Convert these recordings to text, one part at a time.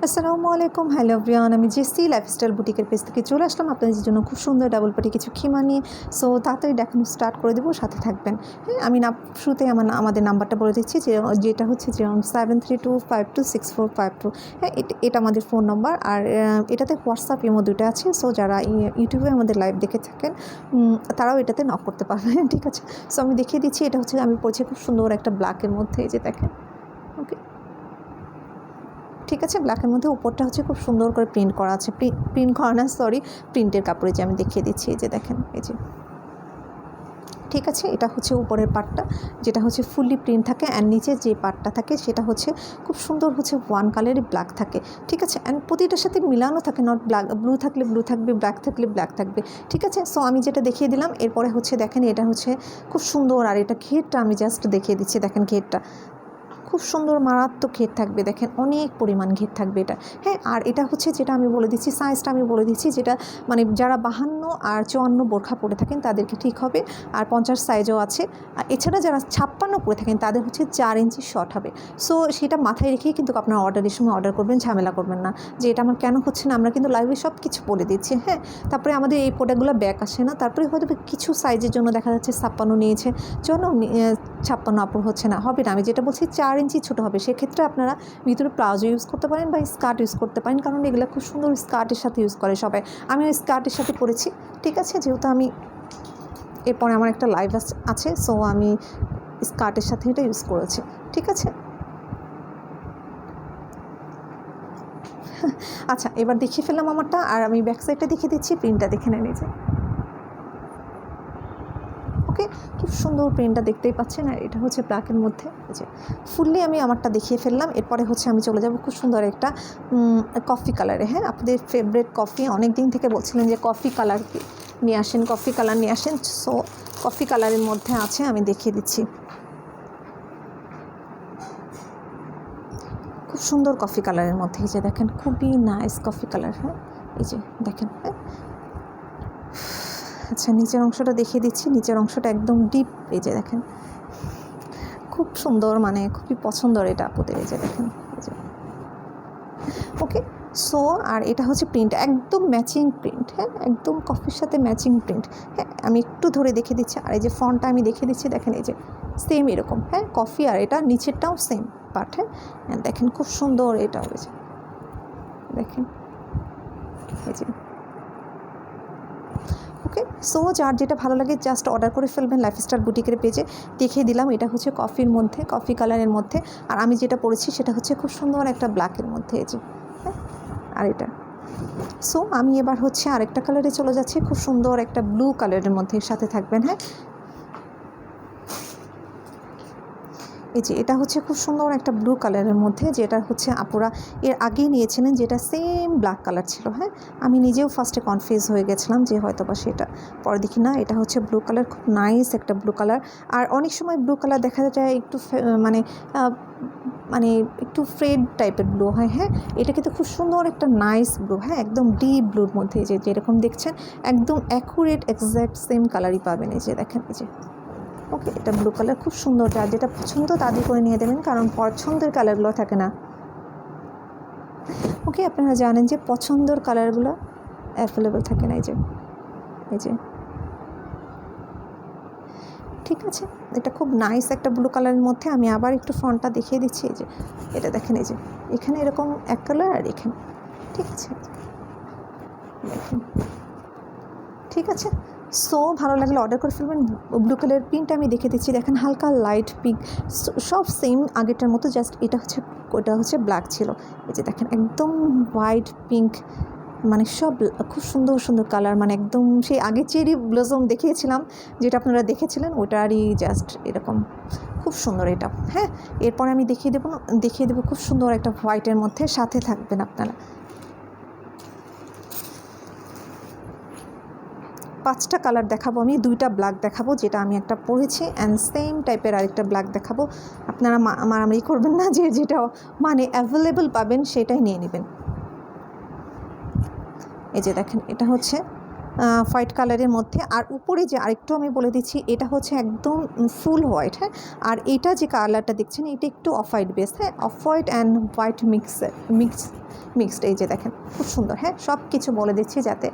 আসসালামু আলাইকুম, hello everyone. আমি জেসি লাইফস্টাইল বুটিকের পেজ থেকে চলে আসলাম আপনাদের জন্য খুব সুন্দর ডাবল পাটি কিছু খিমা নিয়ে। সো তাড়াতাড়ি দেখানো স্টার্ট করে দেবো, সাথে থাকবেন। হ্যাঁ, আমি শুরুতে আমাদের নাম্বারটা বলে দিচ্ছি, যেটা হচ্ছে 0732526452। হ্যাঁ, এটা আমাদের ফোন নাম্বার। আর এটাতে হোয়াটসঅ্যাপ ইমো দুটো আছে। সো যারা ইউটিউবে আমাদের লাইভ দেখে থাকেন তারাও এটাতে নক করতে পারবেন। ঠিক আছে, সো আমি দেখিয়ে দিচ্ছি। এটা হচ্ছে আমি পড়ছি খুব সুন্দর একটা ব্ল্যাকের মধ্যে, এই যে দেখেন। ওকে, ঠিক আছে, ব্ল্যাকের মধ্যে উপরটা হচ্ছে খুব সুন্দর করে প্রিন্ট করা আছে। প্রিন্ট করা না, সরি, প্রিন্টের কাপড়ে যে আমি দেখিয়ে দিচ্ছি, এই যে দেখেন, এই যে। ঠিক আছে, এটা হচ্ছে উপরের পার্টটা, যেটা হচ্ছে ফুললি প্রিন্ট থাকে। অ্যান্ড নিচে যে পার্টটা থাকে সেটা হচ্ছে খুব সুন্দর হচ্ছে ওয়ান কালারই ব্ল্যাক থাকে। ঠিক আছে, অ্যান্ড প্রতিটার সাথে মিলানো থাকে, নট ব্ল্যাক, ব্লু থাকলে ব্লু থাকবে, ব্ল্যাক থাকলে ব্ল্যাক থাকবে। ঠিক আছে, সো আমি যেটা দেখিয়ে দিলাম, এরপরে হচ্ছে দেখেন এটা হচ্ছে খুব সুন্দর। আর এটা ঘেরটা আমি জাস্ট দেখিয়ে দিচ্ছি, দেখেন ঘেরটা খুব সুন্দর মারাত্মক ঘের থাকবে, দেখেন অনেক পরিমাণ ঘের থাকবে এটা। হ্যাঁ, আর এটা হচ্ছে যেটা আমি বলে দিচ্ছি, সাইজটা আমি বলে দিচ্ছি, যেটা মানে যারা 52 আর 54 বোরখা পরে থাকেন তাদেরকে ঠিক হবে। আর 50 সাইজও আছে। আর এছাড়া যারা 56 পরে থাকেন তাদের হচ্ছে 4 ইঞ্চি শর্ট হবে। সো সেটা মাথায় রেখেই কিন্তু আপনার অর্ডারের সময় অর্ডার করবেন, ঝামেলা করবেন না যে এটা আমার কেন হচ্ছে না। আমরা কিন্তু লাইভে সব কিছু বলে দিচ্ছি। হ্যাঁ, তারপরে আমাদের এই প্রোডাক্টগুলো ব্যাক আসে না। তারপরে হয়তো কিছু সাইজের জন্য দেখা যাচ্ছে 56 নিয়েছে, জন্য 56 আপর হচ্ছে না, হবে না। আমি যেটা বলছি 4 ইঞ্চি ছোটো হবে, সেক্ষেত্রে আপনারা ভিতরে প্লাজো ইউজ করতে পারেন বা স্কার্ট ইউজ করতে পারেন, কারণ এগুলো খুব সুন্দর স্কার্টের সাথে ইউজ করে সবাই। আমি ওই স্কার্টের সাথে পরেছি। ঠিক আছে, যেহেতু আমি এরপরে আমার একটা লাইভ আছে, সো আমি স্কার্টের সাথে এটা ইউজ করেছি। ঠিক আছে, আচ্ছা, এবার দেখিয়ে ফেললাম আমারটা। আর আমি ব্যাক সাইডটা দেখিয়ে দিচ্ছি, প্রিন্টটা দেখে নেন, এই যে। ওকে, খুব সুন্দর প্রিন্টটা দেখতেই পাচ্ছেন। আর এটা হচ্ছে ব্ল্যাকের মধ্যে, যে ফুললি আমি আমারটা দেখিয়ে ফেললাম। এরপরে হচ্ছে আমি চলে যাব খুব সুন্দর একটা কফি কালারে। হ্যাঁ, আপনাদের ফেভারিট কফি, অনেক দিন থেকে বলছিলেন যে কফি কালার নিয়ে আসেন, কফি কালার নিয়ে আসেন। সো কফি কালারের মধ্যে আছে, আমি দেখিয়ে দিচ্ছি। খুব সুন্দর কফি কালারের মধ্যে, এই যে দেখেন, খুবই নাইস কফি কালার। হ্যাঁ, এই যে দেখেন। হ্যাঁ, আচ্ছা, নিচের অংশটা দেখিয়ে দিচ্ছি। নিচের অংশটা একদম ডিপ, এই যে দেখেন, খুব সুন্দর, মানে খুবই পছন্দের এটা আপুদের, এই যে দেখেন, এই যে। ওকে, সো আর এটা হচ্ছে প্রিন্ট, একদম ম্যাচিং প্রিন্ট। হ্যাঁ, একদম কফির সাথে ম্যাচিং প্রিন্ট। হ্যাঁ, আমি একটু ধরে দেখিয়ে দিচ্ছি। আর এই যে ফন্টটা আমি দেখিয়ে দিচ্ছি, দেখেন, এই যে সেম এরকম। হ্যাঁ, কফি, আর এটা নিচেরটাও সেম পার্ট। হ্যাঁ, দেখেন খুব সুন্দর এটা হয়েছে, দেখেন, এই যে। ওকে, সো যার যেটা ভালো লাগে জাস্ট অর্ডার করে ফেলবেন লাইফস্টাইল বুটিকের পেজে। দেখিয়ে দিলাম, এটা হচ্ছে কফির মধ্যে, কফি কালারের মধ্যে। আর আমি যেটা পরেছি সেটা হচ্ছে খুব সুন্দর একটা ব্ল্যাকের মধ্যে, এই যে। হ্যাঁ, আর এটা। সো আমি এবার হচ্ছে আরেকটা কালারে চলে যাচ্ছি, খুব সুন্দর একটা ব্লু কালারের মধ্যে, সাথে থাকবেন। হ্যাঁ, এই যে এটা হচ্ছে খুব সুন্দর একটা ব্লু কালারের মধ্যে, যেটা হচ্ছে আপুরা এর আগেই নিয়েছিলেন, যেটা সেম ব্ল্যাক কালার ছিল। হ্যাঁ, আমি নিজেও ফার্স্টে কনফিউজ হয়ে গেছিলাম যে হয়তো বা সেটা, পরে দেখি না, এটা হচ্ছে ব্লু কালার, খুব নাইস একটা ব্লু কালার। আর অনেক সময় ব্লু কালার দেখা যায় একটু মানে মানে একটু ফ্রেড টাইপের ব্লু হয়। হ্যাঁ, এটা কিন্তু খুব সুন্দর একটা নাইস ব্লু। হ্যাঁ, একদম ডিপ ব্লুর মধ্যে, যে যেরকম দেখছেন একদম অ্যাকুরেট এক্স্যাক্ট সেম কালারই পাবেন, এই যে দেখেন, এই যে। ওকে, এটা ব্লু কালার খুব সুন্দর, যার যেটা পছন্দ তাদের করে নিয়ে দেবেন, কারণ পছন্দের কালারগুলো থাকে না। ওকে, আপনারা জানেন যে পছন্দের কালারগুলো অ্যাভেলেবল থাকে না, এই যে, এই যে। ঠিক আছে, এটা খুব নাইস একটা ব্লু কালারের মধ্যে। আমি আবার একটু ফ্রন্টটা দেখিয়ে দিচ্ছি, এই যে এটা দেখেন, এই যে এখানে এরকম এক কালার, আর এখানে। ঠিক আছে, দেখেন। ঠিক আছে, সো ভালো লাগলে অর্ডার করে ফেলবেন। ব্লু কালার প্রিন্ট আমি দেখে দিচ্ছি, দেখেন, হালকা লাইট পিঙ্ক, সব সেম আগেরটার মতো, জাস্ট ওটা হচ্ছে ব্ল্যাক ছিল। এই যে দেখেন, একদম হোয়াইট পিঙ্ক, মানে সব খুব সুন্দর সুন্দর কালার, মানে একদম সেই আগে চেরি ব্লজম দেখিয়েছিলাম, যেটা আপনারা দেখেছিলেন, ওটারই জাস্ট এরকম খুব সুন্দর এটা। হ্যাঁ, এরপর আমি দেখিয়ে দেবো খুব সুন্দর একটা হোয়াইটের মধ্যে, সাথে থাকবেন আপনারা। 5টা কালার দেখাবো আমি, 2টা ব্ল্যাক দেখাবো, যেটা আমি একটা পরেছি, অ্যান্ড সেম টাইপের আরেকটা ব্ল্যাক দেখাবো। আপনারা মারামারি করবেন না, যে যেটা মানে অ্যাভেলেবল পাবেন সেটাই নিয়ে নেবেন। এই যে দেখেন, এটা হচ্ছে হোয়াইট কালারের মধ্যে। আর উপরে যে আরেকটু আমি বলে দিচ্ছি, এটা হচ্ছে একদম ফুল হোয়াইট, হ্যাঁ। আর এটা যে কালারটা দেখছেন এটা একটু অফ হোয়াইট বেস, হ্যাঁ, off white and white mixed. এই যে দেখেন খুব সুন্দর, হ্যাঁ। সব কিছু বলে দিচ্ছি যাতে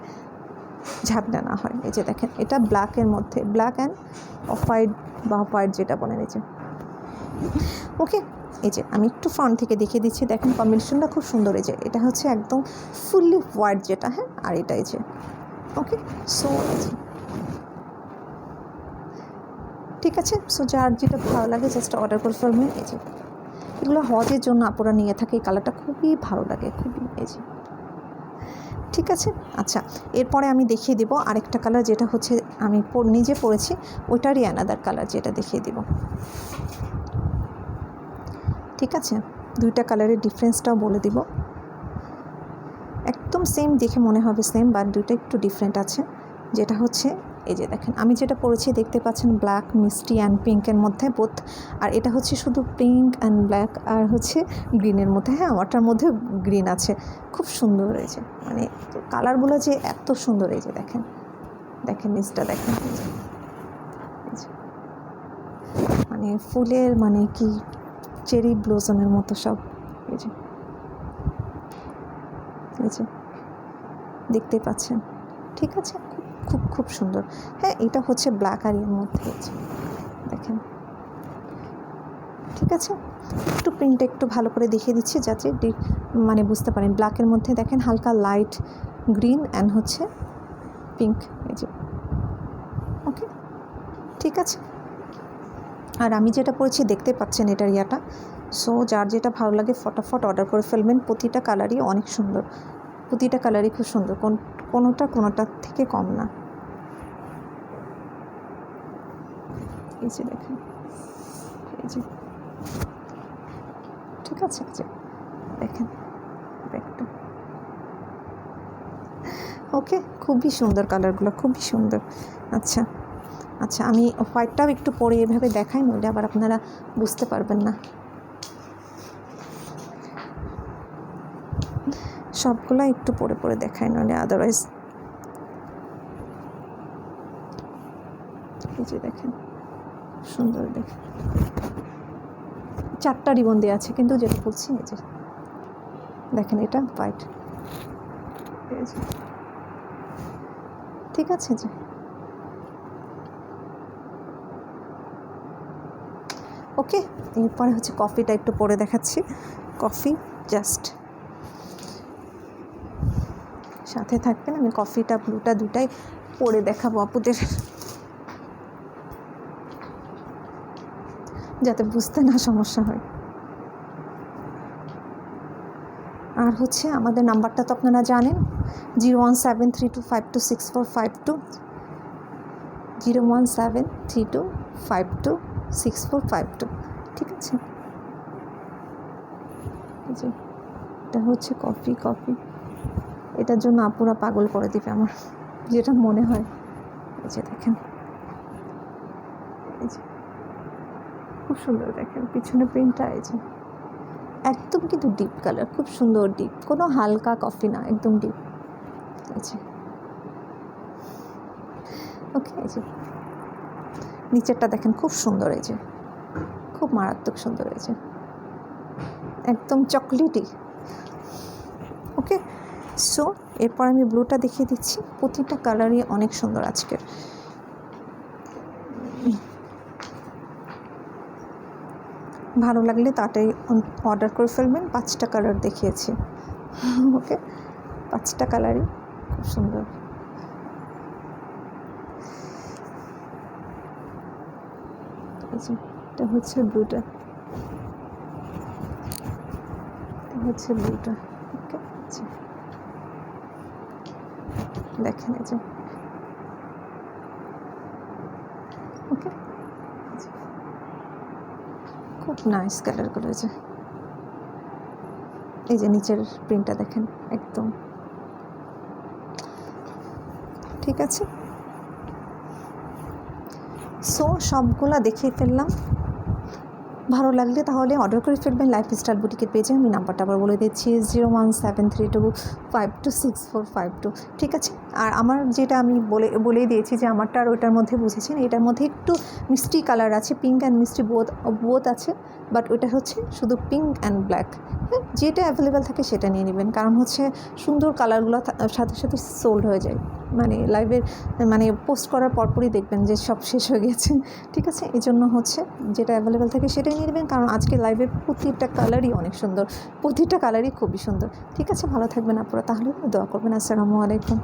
ঝাপটা না হয়। এই যে দেখেন এটা ব্ল্যাকের মধ্যে, ব্ল্যাক অ্যান্ড অফ হোয়াইট বা হোয়াইট যেটা বলেন, এই যে ওকে। এই যে আমি একটু ফ্রন্ট থেকে দেখিয়ে দিচ্ছি, দেখেন কম্বিনেশনটা খুব সুন্দর। এই যে এটা হচ্ছে একদম ফুললি হোয়াইট যেটা, হ্যাঁ। আর এটা এই যে ওকে। সো ঠিক আছে, সো যার যেটা ভালো লাগে জাস্ট অর্ডার করে ফেলবেন। এই যে এগুলো হজের জন্য আপুরা নিয়ে থাকে, এই কালারটা খুবই ভালো লাগে, খুবই। এই যে ঠিক আছে। আচ্ছা, এরপরে আমি দেখিয়ে দিব আরেকটা কালার, যেটা হচ্ছে আমি নিজে পরেছি, ওইটারই অ্যানাদার কালার, যেটা দেখিয়ে দিব। ঠিক আছে, দুইটা কালারের ডিফারেন্সটাও বলে দিব। একদম সেম দেখে মনে হবে সেম, বাট দুইটা একটু ডিফারেন্ট আছে। যেটা হচ্ছে এই যে দেখেন আমি যেটা পরেছি দেখতে পাচ্ছেন, ব্ল্যাক মিষ্টি অ্যান্ড পিঙ্কের মধ্যে বোথ। আর এটা হচ্ছে শুধু পিঙ্ক অ্যান্ড ব্ল্যাক আর হচ্ছে গ্রিনের মধ্যে, হ্যাঁ। আমারটার মধ্যে গ্রিন আছে, খুব সুন্দর হয়েছে। মানে কালারগুলো যে এত সুন্দর। এই যে দেখেন, দেখেন নিচটা দেখেন, মানে ফুলের মানে কি চেরি ব্লসমের মতো সব। এই যে এই যে দেখতে পাচ্ছেন, ঠিক আছে। খুব খুব সুন্দর, হ্যাঁ। এটা হচ্ছে ব্ল্যাক আর এর মধ্যে দেখেন, ঠিক আছে। একটু প্রিন্টটা একটু ভালো করে দেখিয়ে দিচ্ছি যাতে মানে বুঝতে পারেন। ব্ল্যাকের মধ্যে দেখেন হালকা লাইট গ্রিন অ্যান্ড হচ্ছে পিঙ্ক, এই যে ওকে, ঠিক আছে। আর আমি যেটা পরেছি দেখতে পাচ্ছেন এটার ইয়াটা। সো যার যেটা ভালো লাগে ফটাফট অর্ডার করে ফেলবেন। প্রতিটা কালারই অনেক সুন্দর, প্রতিটা কালারই খুব সুন্দর, কোনোটার থেকে কম না। এই যে দেখেন, এই যে ঠিক আছে। যে দেখেন ব্যাগটা, ওকে, খুবই সুন্দর কালারগুলো, খুবই সুন্দর। আচ্ছা আচ্ছা, আমি হোয়াইটটাও একটু পরে এভাবে দেখাই, নইলে আবার আপনারা বুঝতে পারবেন না। সবগুলো একটু পরে পরে দেখাই, নইলে আদারওয়াইজ। এই যে দেখেন সুন্দর, দেখেন 4টা রিবন দেওয়া আছে, কিন্তু যেটা বলছি এই যে দেখেন এটা হোয়াইট, ঠিক আছে। যে ওকে, এরপরে হচ্ছে কফিটা একটু পরে দেখাচ্ছি। কফি জাস্ট সাথে থাকবেন, আমি কফিটা ব্লুটা দুটাই পরে দেখাবো আপুদের, যাতে বুঝতে না সমস্যা হয়। আর হচ্ছে আমাদের নাম্বারটা তো আপনারা জানেন, 01732526452, 01732526452, ঠিক আছে। এটা হচ্ছে কফি, এটার জন্য আপুরা পাগল করে দিবে আমার, যেটা মনে হয়। এই যে দেখেন, এই যে খুব সুন্দর, দেখেন পিছনে প্রিন্টটা। এই যে একদম কিন্তু ডিপ কালার, খুব সুন্দর ডিপ, কোনো হালকা কফি না, একদম ডিপ। এই যে ওকে, এই যে নিচেরটা দেখেন খুব সুন্দর, এই যে খুব মারাত্মক সুন্দর, এই যে একদম চকলেটি। ওকে, সো এরপর আমি ব্লুটা দেখিয়ে দিচ্ছি। প্রতিটা কালারই অনেক সুন্দর আজকের। ভালো লাগলে তাড়াতাড়ি অর্ডার করে ফেলবেন। 5টা কালার দেখিয়েছি, ওকে, 5টা কালারই খুব সুন্দর। এটা হচ্ছে ব্লুটা, ওকে। দেখেন এই যে ওকে, খুব নাইস কালারগুলো। এই যে নিচের প্রিন্টটা দেখেন, একদম ঠিক আছে। সো সবগুলা দেখিয়ে ফেললাম। ভালো লাগলে তাহলে অর্ডার করে ফেলবেন লাইফস্টাইল বুটিকের পেজে। আমি নাম্বারটা আবার বলে দিচ্ছি 01732526452, ঠিক আছে। আর আমার যেটা আমি বলেই দিয়েছি যে আমারটা আর ওইটার মধ্যে বুঝেছেন, এটার মধ্যে একটু মিষ্টি কালার আছে, পিঙ্ক অ্যান্ড মিষ্টি বোথ আছে, বাট ওইটা হচ্ছে শুধু পিঙ্ক অ্যান্ড ব্ল্যাক। হ্যাঁ, যেটা অ্যাভেলেবেল থাকে সেটা নিয়ে নেবেন, কারণ হচ্ছে সুন্দর কালারগুলো সাথে সাথে সোল্ড হয়ে যায়, মানে লাইভের মানে পোস্ট করার পরপরই দেখবেন যে সব শেষ হয়ে গেছে, ঠিক আছে। এই জন্য হচ্ছে যেটা অ্যাভেলেবেল থাকে সেটাই নিয়ে নেবেন, কারণ আজকে লাইভের প্রতিটা কালারই অনেক সুন্দর, প্রতিটা কালারই খুবই সুন্দর, ঠিক আছে। ভালো থাকবেন আপনারা, তাহলে দোয়া করবেন। আসসালামু আলাইকুম।